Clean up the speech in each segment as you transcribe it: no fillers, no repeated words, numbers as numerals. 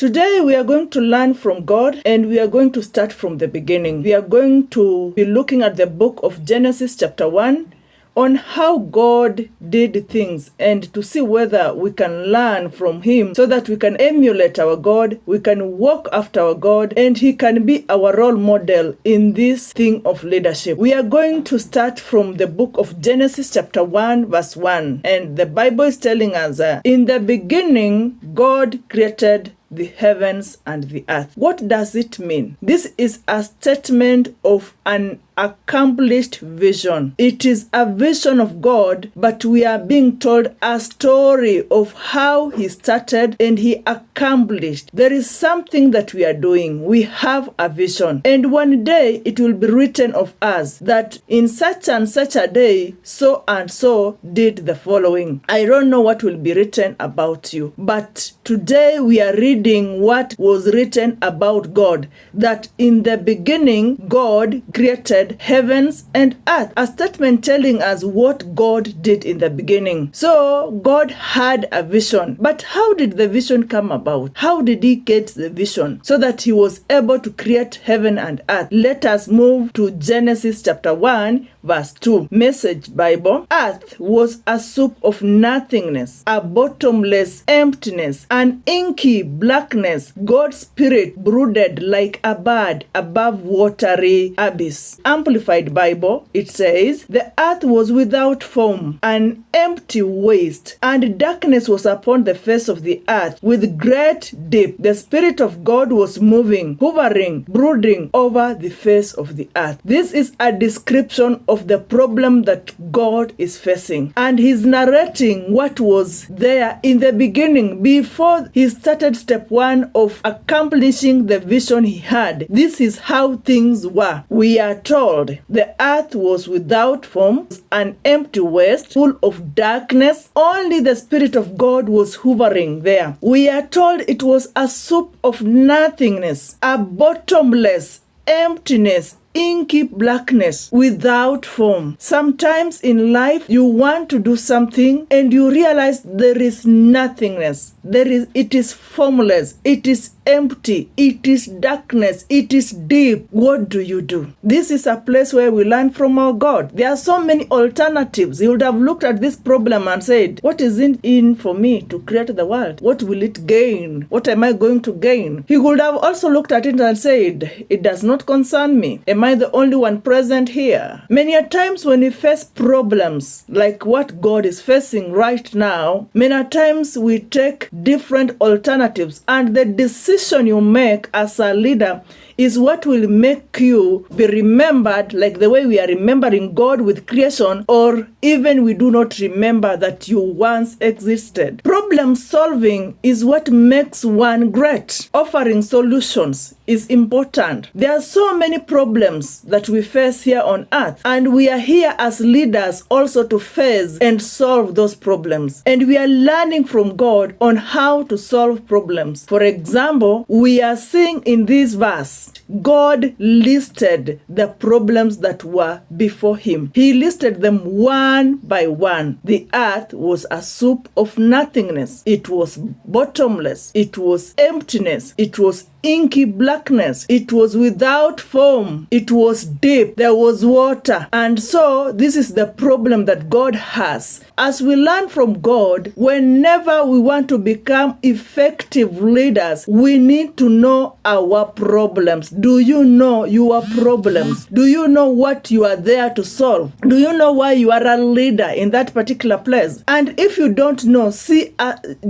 Today we are going to learn from God, and we are going to start from the beginning. We are going to be looking at the book of Genesis chapter 1 on how God did things, and to see whether we can learn from him so that we can emulate our God, we can walk after our God, and he can be our role model in this thing of leadership. We are going to start from the book of Genesis chapter 1 verse 1, and the Bible is telling us, in the beginning God created the heavens and the earth. What does it mean? This is a statement of an accomplished vision. It is a vision of God, but we are being told a story of how he started and he accomplished. There is something that we are doing. We have a vision, and one day it will be written of us that in such and such a day, so and so did the following. I don't know what will be written about you, but today we are reading what was written about God, that in the beginning God created heavens and earth, a statement telling us what God did in the beginning. So God had a vision, but how did the vision come about? How did he get the vision so that he was able to create heaven and earth? Let us move to Genesis chapter 1 verse 2. Message Bible. Earth was a soup of nothingness, a bottomless emptiness, an inky blackness. God's spirit brooded like a bird above watery abyss. Amplified Bible, it says, the earth was without form, an empty waste, and darkness was upon the face of the earth with great deep. The Spirit of God was moving, hovering, brooding over the face of the earth. This is a description of the problem that God is facing, and he's narrating what was there in the beginning before he started step 1 of accomplishing the vision he had. This is how things were. We are told the earth was without form, an empty waste, full of darkness. Only the Spirit of God was hovering there. We are told it was a soup of nothingness, a bottomless emptiness, inky blackness, without form. Sometimes in life you want to do something and you realize there is nothingness. It is formless, it is empty, it is darkness, it is deep. What do? This is a place where we learn from our God. There are so many alternatives. He would have looked at this problem and said, what is it in for me to create the world? What will it gain? What am I going to gain? He would have also looked at it and said, it does not concern me. Am I the only one present here? Many a times when we face problems like what God is facing right now, many a times we take different alternatives, and the decision you make as a leader is what will make you be remembered, like the way we are remembering God with creation, or even we do not remember that you once existed. Problem solving is what makes one great. Offering solutions is important. There are so many problems that we face here on earth, and we are here as leaders also to face and solve those problems. And we are learning from God on how to solve problems. For example, we are seeing in this verse, God listed the problems that were before him. He listed them one by one. The earth was a soup of nothingness. It was bottomless. It was emptiness. It was inky blackness. It was without form. It was deep. There was water. And so this is the problem that God has. As we learn from God, whenever we want to become effective leaders, we need to know our problems. Do you know your problems? Do you know what you are there to solve? Do you know why you are a leader in that particular place? And if you don't know,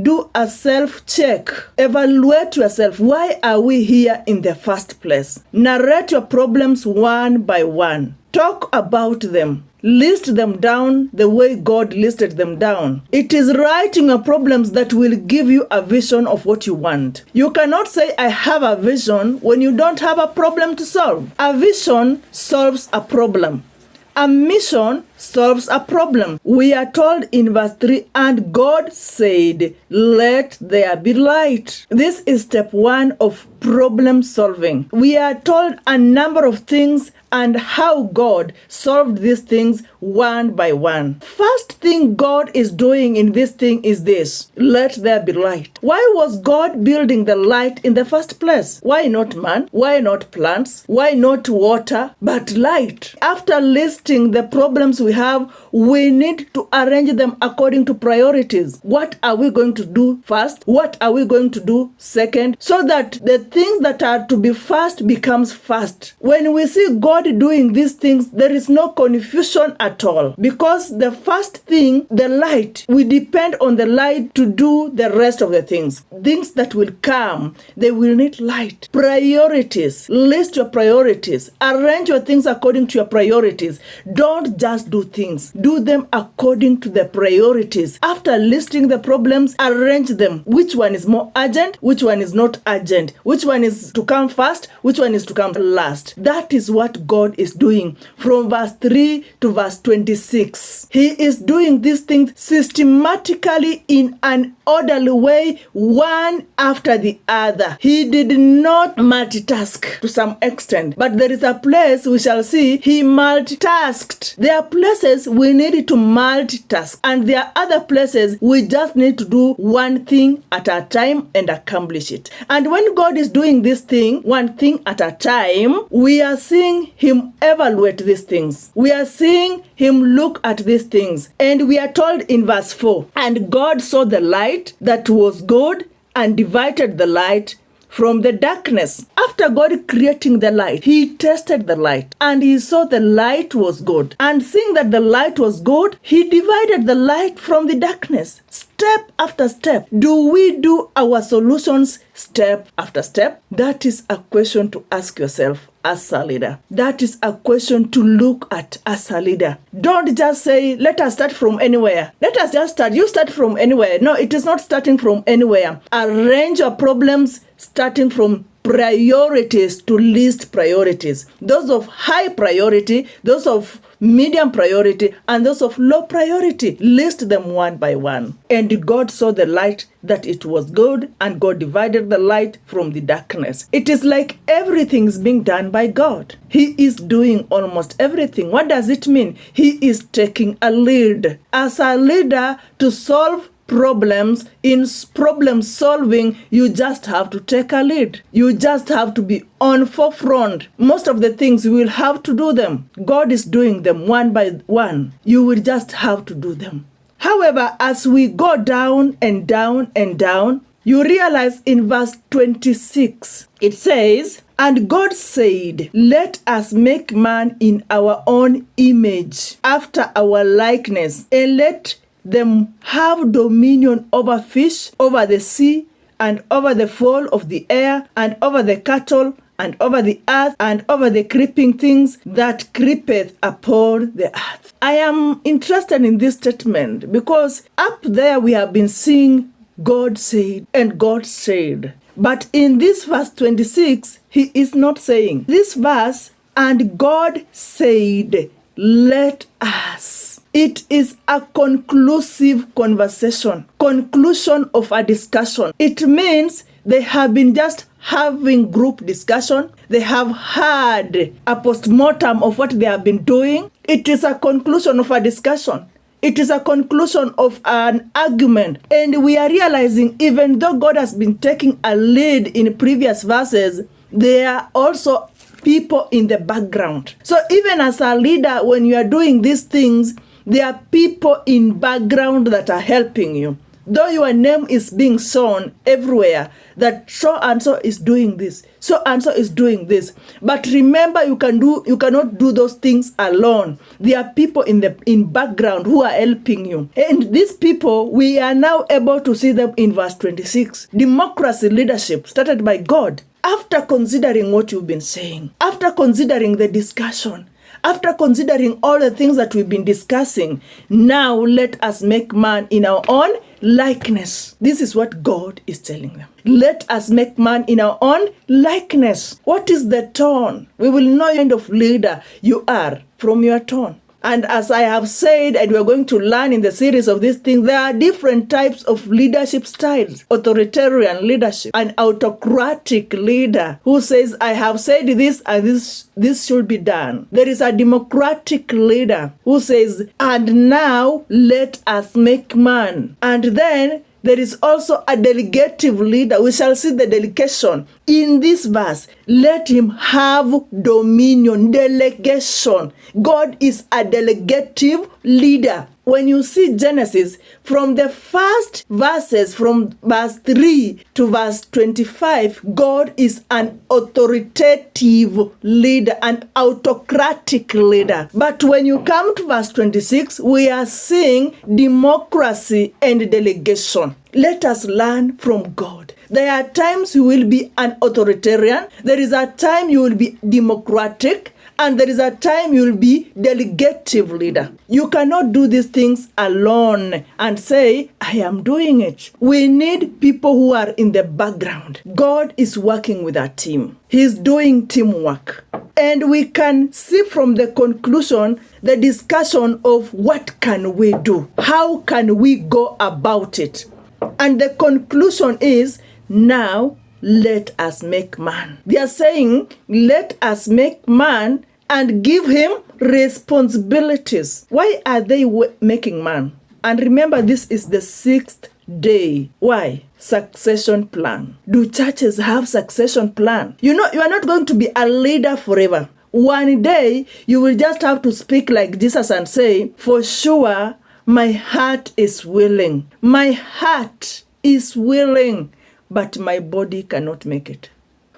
do a self-check. Evaluate yourself. Why are we here in the first place? Narrate your problems one by one. Talk about them. List them down the way God listed them down. It is writing your problems that will give you a vision of what you want. You cannot say, I have a vision, when you don't have a problem to solve. A vision solves a problem. A mission solves a problem. We are told in verse 3, and God said, let there be light. This is step 1 of problem solving. We are told a number of things and how God solved these things one by one. First thing God is doing in this thing is this: let there be light. Why was God building the light in the first place? Why not man? Why not plants? Why not water? But light. After listing the problems we have, we need to arrange them according to priorities. What are we going to do first? What are we going to do second? So that the things that are to be first becomes first. When we see God doing these things, there is no confusion at all, because the first thing, the light, we depend on the light to do the rest of the things. Things that will come, they will need light. Priorities. List your priorities. Arrange your things according to your priorities. Don't just do things. Do them according to the priorities. After listing the problems, arrange them. Which one is more urgent? Which one is not urgent? Which one is to come first? Which one is to come last? That is what God is doing from verse 3 to verse 26. He is doing these things systematically in an orderly way, one after the other. He did not multitask to some extent, but there is a place we shall see he multitasked. There are places we need to multitask, and there are other places we just need to do one thing at a time and accomplish it. And when God is doing this thing, one thing at a time, we are seeing him evaluate these things. We are seeing him look at these things. And we are told in verse 4, and God saw the light that was good and divided the light from the darkness. After God creating the light, he tested the light and he saw the light was good. And seeing that the light was good, he divided the light from the darkness. Step after step. Do we do our solutions step after step? That is a question to ask yourself as a leader. That is a question to look at as a leader. Don't just say, let us start from anywhere. Let us just start. You start from anywhere. No, it is not starting from anywhere. Arrange your problems starting from priorities to list priorities. Those of high priority, those of medium priority, and those of low priority. List them one by one. And God saw the light that it was good, and God divided the light from the darkness. It is like everything is being done by God. He is doing almost everything. What does it mean? He is taking a lead. As a leader, to solve problems, in problem solving, you just have to take a lead. You just have to be on forefront. Most of the things you will have to do them. God is doing them one by one. You will just have to do them. However, as we go down and down and down, you realize in verse 26, it says, and God said, let us make man in our own image, after our likeness, and let them have dominion over fish, over the sea, and over the fowl of the air, and over the cattle, and over the earth, and over the creeping things that creepeth upon the earth. I am interested in this statement because up there we have been seeing God said and God said. But in this verse 26, he is not saying. This verse, and God said, let us. It is a conclusive conversation, conclusion of a discussion. It means they have been just having group discussion. They have had a postmortem of what they have been doing. It is a conclusion of a discussion. It is a conclusion of an argument. And we are realizing, even though God has been taking a lead in previous verses, there are also people in the background. So even as a leader, when you are doing these things, there are people in background that are helping you. Though your name is being shown everywhere, that so and so is doing this, so and so is doing this. But remember, you cannot do those things alone. There are people in background who are helping you. And these people, we are now able to see them in verse 26. Democracy leadership started by God. After considering what you've been saying, after considering the discussion, after considering all the things that we've been discussing, now let us make man in our own likeness. This is what God is telling them. Let us make man in our own likeness. What is the tone? We will know what kind of leader you are from your tone. And as I have said, and we're going to learn in the series of these things, there are different types of leadership styles. Authoritarian leadership, an autocratic leader who says, I have said this and this should be done. There is a democratic leader who says, and now let us make man. And then there is also a delegative leader. We shall see the delegation in this verse. Let him have dominion, delegation. God is a delegative leader. When you see Genesis, from the first verses, from verse 3 to verse 25, God is an authoritative leader, an autocratic leader. But when you come to verse 26, we are seeing democracy and delegation. Let us learn from God. There are times you will be an authoritarian. There is a time you will be democratic. And there is a time you will be delegative leader. You cannot do these things alone and say, I am doing it. We need people who are in the background. God is working with a team. He's doing teamwork. And we can see from the conclusion, the discussion of what can we do? How can we go about it? And the conclusion is, now let us make man. They are saying, let us make man and give him responsibilities. Why are they making man? And remember, this is the 6th day. Why? Succession plan. Do churches have succession plan? You know, you are not going to be a leader forever. One day, you will just have to speak like Jesus and say, for sure, my heart is willing. My heart is willing, but my body cannot make it.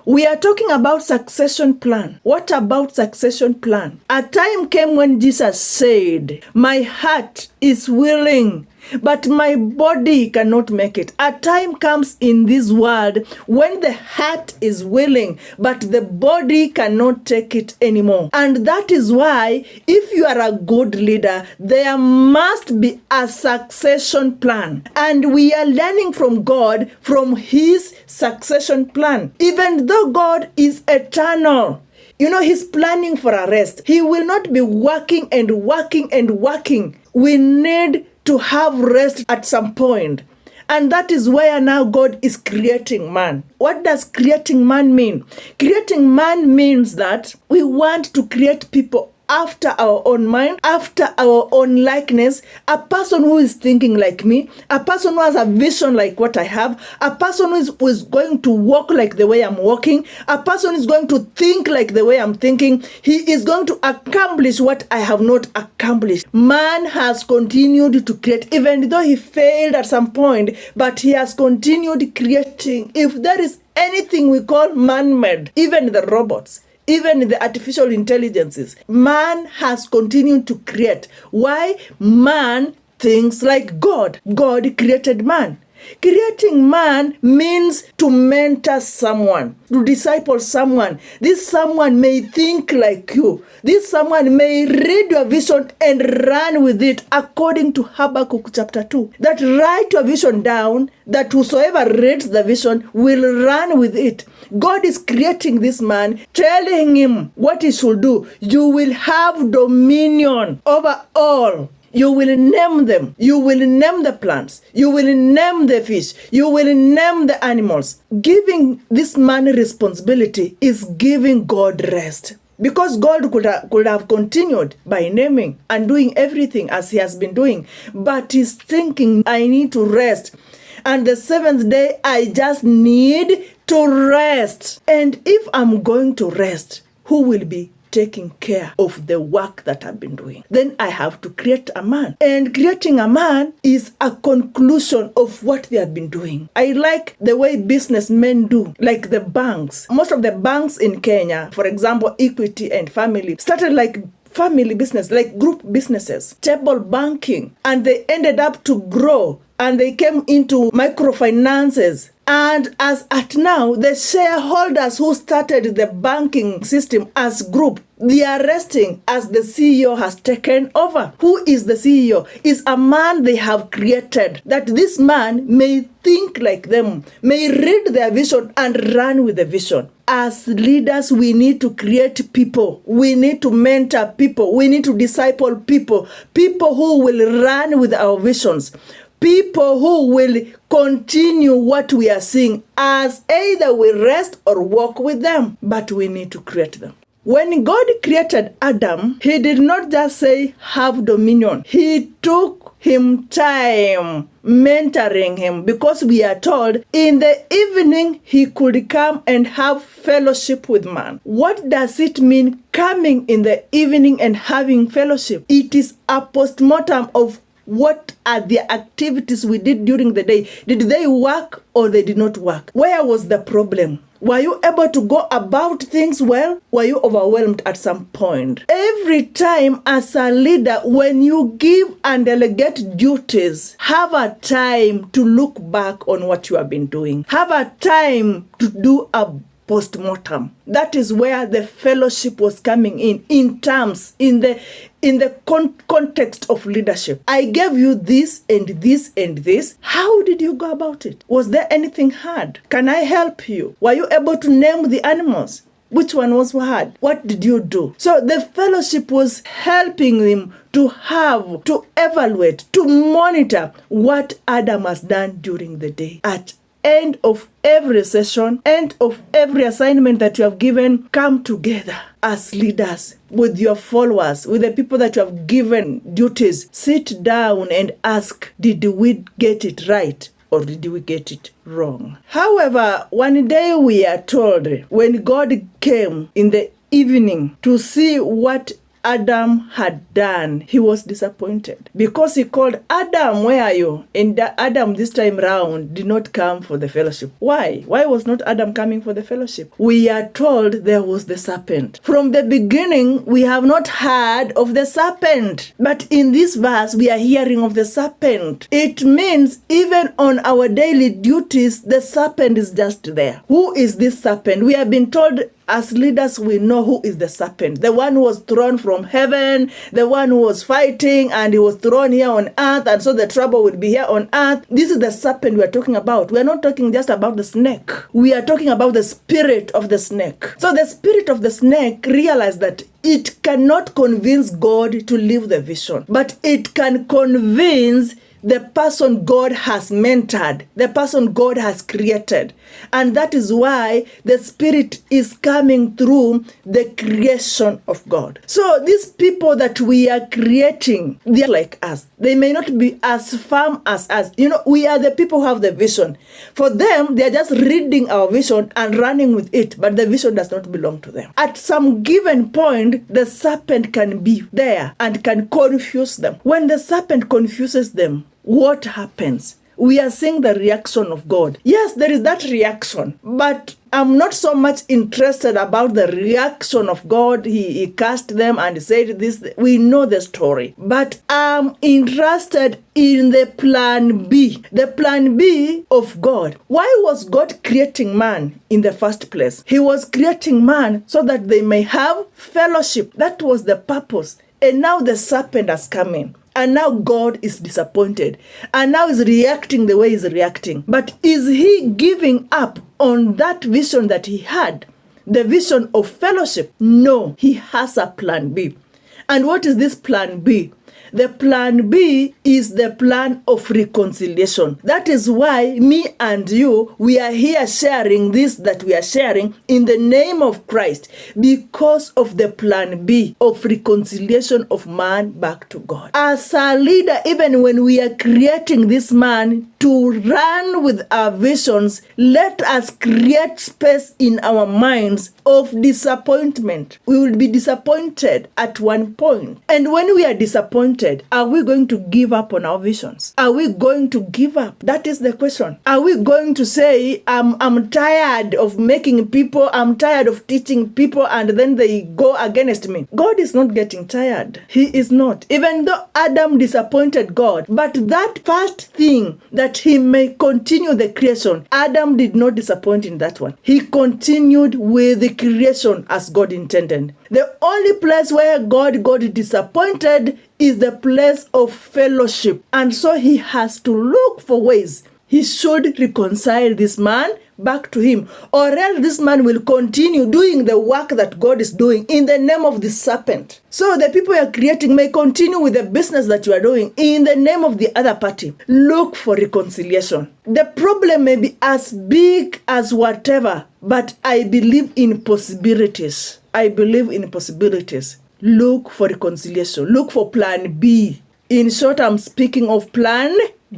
We are talking about succession plan. What about succession plan? A time came when Jesus said, my heart is willing, but my body cannot make it. A time comes in this world when the heart is willing, but the body cannot take it anymore. And that is why, if you are a good leader, there must be a succession plan. And we are learning from God, from his succession plan. Even though God is eternal, you know, he's planning for a rest. He will not be working and working and working. We need to have rest at some point. And that is where now God is creating man. What does creating man mean? Creating man means that we want to create people after our own mind, after our own likeness, a person who is thinking like me, a person who has a vision like what I have, a person who is going to walk like the way I'm walking, a person who is going to think like the way I'm thinking. He is going to accomplish what I have not accomplished. Man has continued to create, even though he failed at some point, but he has continued creating. If there is anything we call man-made, even the robots, even the artificial intelligences, man has continued to create. Why? Man thinks like God. God created man. Creating man means to mentor someone, to disciple someone. This someone may think like you. This someone may read your vision and run with it, according to Habakkuk chapter 2. That write your vision down, that whosoever reads the vision will run with it. God is creating this man, telling him what he should do. You will have dominion over all. You will name them. You will name the plants. You will name the fish. You will name the animals. Giving this man responsibility is giving God rest. Because God could have continued by naming and doing everything as he has been doing. But he's thinking, I need to rest. And the 7th day, I just need to rest. And if I'm going to rest, who will be taking care of the work that I've been doing? Then I have to create a man. And creating a man is a conclusion of what they have been doing. I like the way businessmen do, like the banks. Most of the banks in Kenya, for example, Equity and Family, started like family business, like group businesses, table banking, and they ended up to grow and they came into microfinances. And as at now, the shareholders who started the banking system as group, they are resting as the CEO has taken over. Who is the CEO? Is a man they have created, that this man may think like them, may read their vision and run with the vision. As leaders, we need to create people. We need to mentor people. We need to disciple people. People who will run with our visions. People who will continue what we are seeing, as either we rest or walk with them. But we need to create them. When God created Adam, he did not just say, have dominion. He took him time mentoring him, because we are told in the evening he could come and have fellowship with man. What does it mean, coming in the evening and having fellowship? It is a postmortem of what are the activities we did during the day. Did they work or they did not work? Where was the problem? Were you able to go about things well? Were you overwhelmed at some point? Every time as a leader, when you give and delegate duties, have a time to look back on what you have been doing. Have a time to do a post-mortem. That is where the fellowship was coming in terms, in the context of leadership. I gave you this and this and this. How did you go about it? Was there anything hard? Can I help you? Were you able to name the animals? Which one was hard? What did you do? So the fellowship was helping them to evaluate, to monitor what Adam has done during the day. At end of every session, end of every assignment that you have given, come together as leaders with your followers, with the people that you have given duties. Sit down and ask, did we get it right or did we get it wrong? However, one day we are told, when God came in the evening to see what Adam had done, he was disappointed, because he called, Adam, where are you? And Adam this time round did not come for the fellowship. Why? Why was not Adam coming for the fellowship? We are told there was the serpent. From the beginning, we have not heard of the serpent, but in this verse, we are hearing of the serpent. It means even on our daily duties, the serpent is just there. Who is this serpent? We have been told, as leaders, we know who is the serpent. The one who was thrown from heaven, the one who was fighting and he was thrown here on earth, and so the trouble would be here on earth. This is the serpent we are talking about. We are not talking just about the snake. We are talking about the spirit of the snake. So the spirit of the snake realized that it cannot convince God to leave the vision, but it can convince the person God has mentored, the person God has created. And that is why the Spirit is coming through the creation of God. So these people that we are creating, they are like us. They may not be as firm as us. We are the people who have the vision. For them, they are just reading our vision and running with it, but the vision does not belong to them. At some given point, the serpent can be there and can confuse them. When the serpent confuses them, what happens? We are seeing the reaction of God. Yes, there is that reaction, but I'm not so much interested about the reaction of God. He cast them and said this. We know the story, but I'm interested in the plan B, the plan B of God. Why was God creating man in the first place? He was creating man so that they may have fellowship. That was the purpose. And now the serpent has come in. And now God is disappointed. And now is reacting the way he's reacting. But is he giving up on that vision that he had? The vision of fellowship? No, he has a plan B. And what is this plan B? The plan B is the plan of reconciliation. That is why me and you, we are here sharing this that we are sharing in the name of Christ, because of the plan B of reconciliation of man back to God. As a leader, even when we are creating this man to run with our visions, let us create space in our minds of disappointment. We will be disappointed at one point. And when we are disappointed, disappointed, are we going to give up on our visions? Are we going to give up? That is the question. Are we going to say, I'm tired of making people, I'm tired of teaching people, and then they go against me? God is not getting tired. He is not. Even though Adam disappointed God, but that first thing that he may continue the creation, Adam did not disappoint in that one. He continued with the creation as God intended. The only place where God got disappointed is the place of fellowship. And so he has to look for ways he should reconcile this man back to him, or else this man will continue doing the work that God is doing in the name of the serpent. So the people you are creating may continue with the business that you are doing in the name of the other party. Look for reconciliation. The problem may be as big as whatever, but I believe in possibilities. I believe in possibilities. Look for reconciliation. Look for plan B. In short, I'm speaking of plan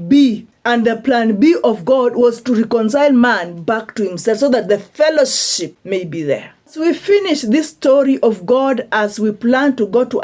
B. And the plan B of God was to reconcile man back to himself so that the fellowship may be there. So we finish this story of God as we plan to go to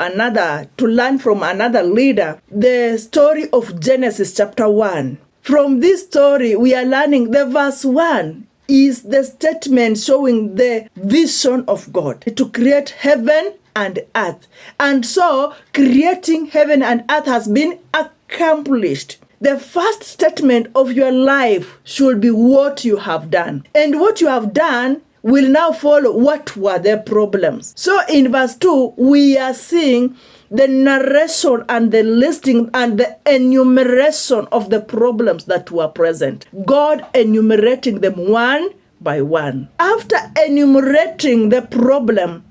learn from another leader, the story of Genesis chapter 1. From this story, we are learning the verse 1 is the statement showing the vision of God to create heaven and earth. And so creating heaven and earth has been accomplished. The first statement of your life should be what you have done. And what you have done will now follow what were the problems. So in verse 2, we are seeing the narration and the listing and the enumeration of the problems that were present. God enumerating them one by one. After enumerating the problem,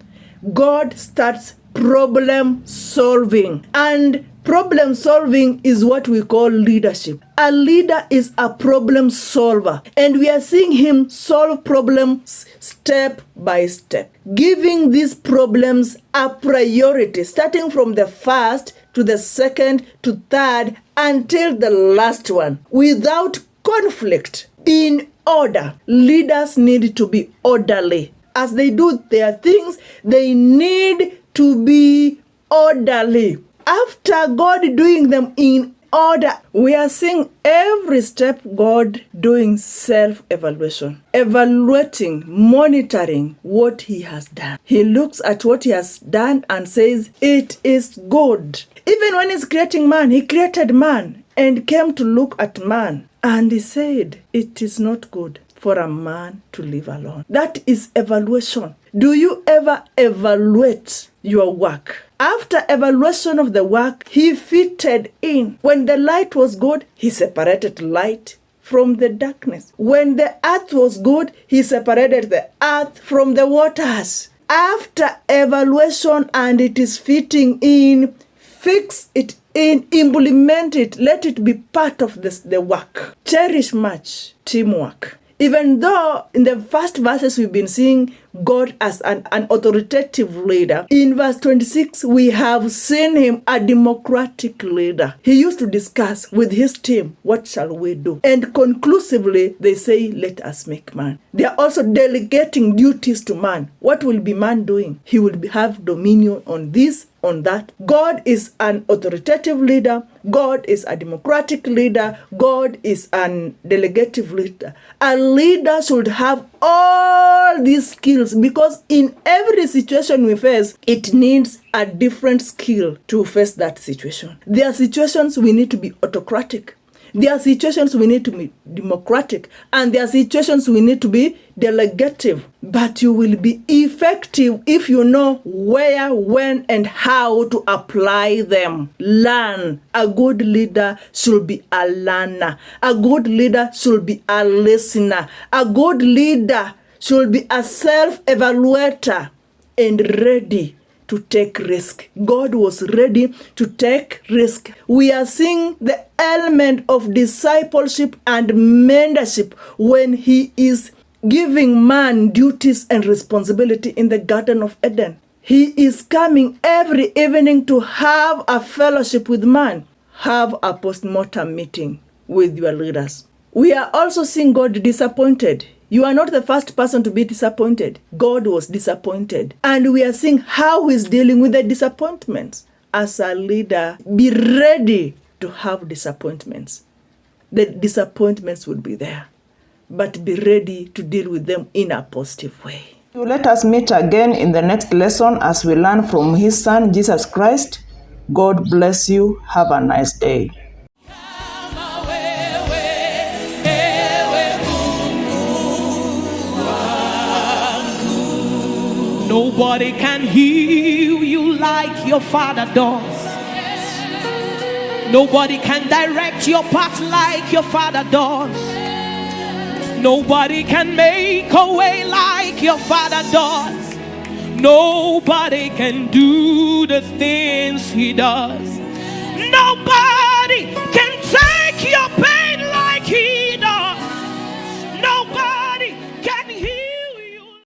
God starts problem solving. And problem solving is what we call leadership. A leader is a problem solver. And we are seeing him solve problems step by step, giving these problems a priority, starting from the first to the second to third until the last one, without conflict, in order. Leaders need to be orderly. As they do their things, they need to be orderly. After God doing them in order, we are seeing every step God doing self-evaluation, evaluating, monitoring what he has done. He looks at what he has done and says, it is good. Even when he's creating man, he created man and came to look at man and he said, it is not good for a man to live alone. That is evaluation. Do you ever evaluate your work? After evaluation of the work, he fitted in. When the light was good, he separated light from the darkness. When the earth was good, he separated the earth from the waters. After evaluation and it is fitting in, fix it in, implement it, let it be part of the work. Cherish much teamwork. Even though in the first verses we've been seeing God as an authoritative leader, in verse 26 we have seen him a democratic leader. He used to discuss with his team, what shall we do? And conclusively they say, let us make man. They are also delegating duties to man. What will be man doing? He will have dominion on this, on that. God is an authoritative leader. God is a democratic leader. God is an delegative leader. A leader should have all these skills because in every situation we face, it needs a different skill to face that situation. There are situations we need to be autocratic. There are situations we need to be democratic, and there are situations we need to be delegative. But you will be effective if you know where, when, and how to apply them. Learn. A good leader should be a learner. A good leader should be a listener. A good leader should be a self-evaluator and ready to take risk. God was ready to take risk. We are seeing the element of discipleship and mentorship when he is giving man duties and responsibility in the Garden of Eden. He is coming every evening to have a fellowship with man. Have a post-mortem meeting with your leaders. We are also seeing God disappointed. You are not the first person to be disappointed. God was disappointed. And we are seeing how he's dealing with the disappointments. as a leader, be ready to have disappointments. The disappointments will be there, but be ready to deal with them in a positive way. Let us meet again in the next lesson as we learn from his son, Jesus Christ. God bless you. Have a nice day. Nobody can heal you like your Father does. Nobody can direct your path like your Father does. Nobody can make a way like your Father does. Nobody can do the things he does. Nobody